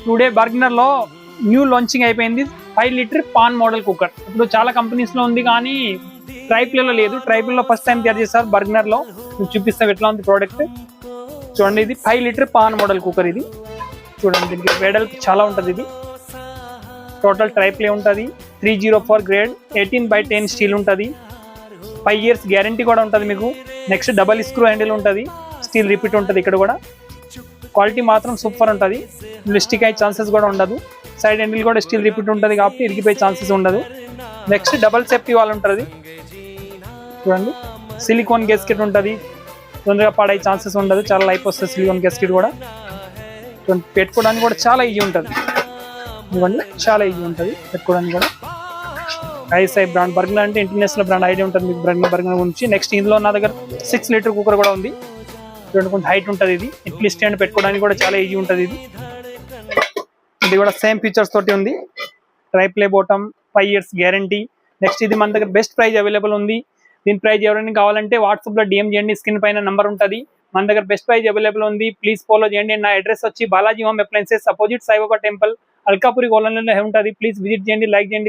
Today Bergner లో new launching అయిపోయింది 5 litre pan model cooker. ఇప్పుడు చాలా కంపెనీస్ లో ఉంది కానీ ట్రైప్లే లో లేదు. ట్రైప్లే లో ఫస్ట్ టైం తయారు చేస్తారు బర్గనర్ లో. చూపిస్తాం ఎట్లా ఉంది ప్రోడక్ట్. చూడండి, ఇది 5 లీటర్ పాన్ మోడల్ కుక్కర్. ఇది చూడండి, దీనికి వెడల్పు చాలా ఉంటుంది. ఇది టోటల్ ట్రైప్లే ఉంటుంది. 304 గ్రేడ్ 18/10 స్టీల్ ఉంటుంది. 5 years గ్యారంటీ కూడా ఉంటుంది మీకు. నెక్స్ట్ డబల్ స్క్రూ హ్యాండిల్ ఉంటుంది. స్టీల్ రిపీట్ ఉంటుంది. ఇక్కడ కూడా క్వాలిటీ మాత్రం సూపర్ ఉంటుంది. స్టిక్ అయ్యే ఛాన్సెస్ కూడా ఉండదు. సైడ్ హ్యాండిల్ కూడా స్టీల్ రిపీట్ ఉంటుంది కాబట్టి ఇరిగిపోయే ఛాన్సెస్ ఉండదు. నెక్స్ట్ డబల్ సేఫ్టీ వాల్ ఉంటుంది. చూడండి, సిలికాన్ గ్యాస్కెట్ ఉంటుంది. తొందరగా పాడయ్యే ఛాన్సెస్ ఉండదు. చాలా లైఫ్ వస్తుంది సిలికాన్ గ్యాస్కెట్ కూడా. పెట్టుకోవడానికి కూడా చాలా ఈజీ ఉంటుంది. ఇవ్వండి, చాలా ఈజీ ఉంటుంది పెట్టుకోవడానికి కూడా. ISI brand. బర్గనర్ అంటే ఇంటర్నేషనల్ బ్రాండ్ ఐడియా ఉంటుంది మీకు బర్గనర్ గురించి. నెక్స్ట్ ఇందులో నా దగ్గర 6 లీటర్ కుక్కర్ కూడా ఉంది. చూడండి, కొంచెం హైట్ ఉంటుంది. ఇది ఇడ్లీ స్టాండ్ పెట్టుకోవడానికి కూడా చాలా ఈజీ ఉంటుంది. ఇది కూడా సేమ్ ఫీచర్స్ తోటి ఉంది. Tri-ply bottom, 5 years guarantee. Next ఇది మన దగ్గర బెస్ట్ ప్రైస్ అవైలబుల్ ఉంది. దీని ప్రైస్ ఎవరైనా కావాలంటే వాట్సాప్ లో డిఎం చేయండి. స్క్రీన్ పైన నంబర్ ఉంటుంది. మన దగ్గర బెస్ట్ ప్రైస్ అవైలబుల్ ఉంది. ప్లీజ్ ఫాలో చేయండి. నా అడ్రస్ వచ్చి Balaji home appliances, opposite Saibaba temple, Alkapuri కాలనీలో ఉంటుంది. ప్లీజ్ విజిట్ చేయండి, లైక్ చేయండి.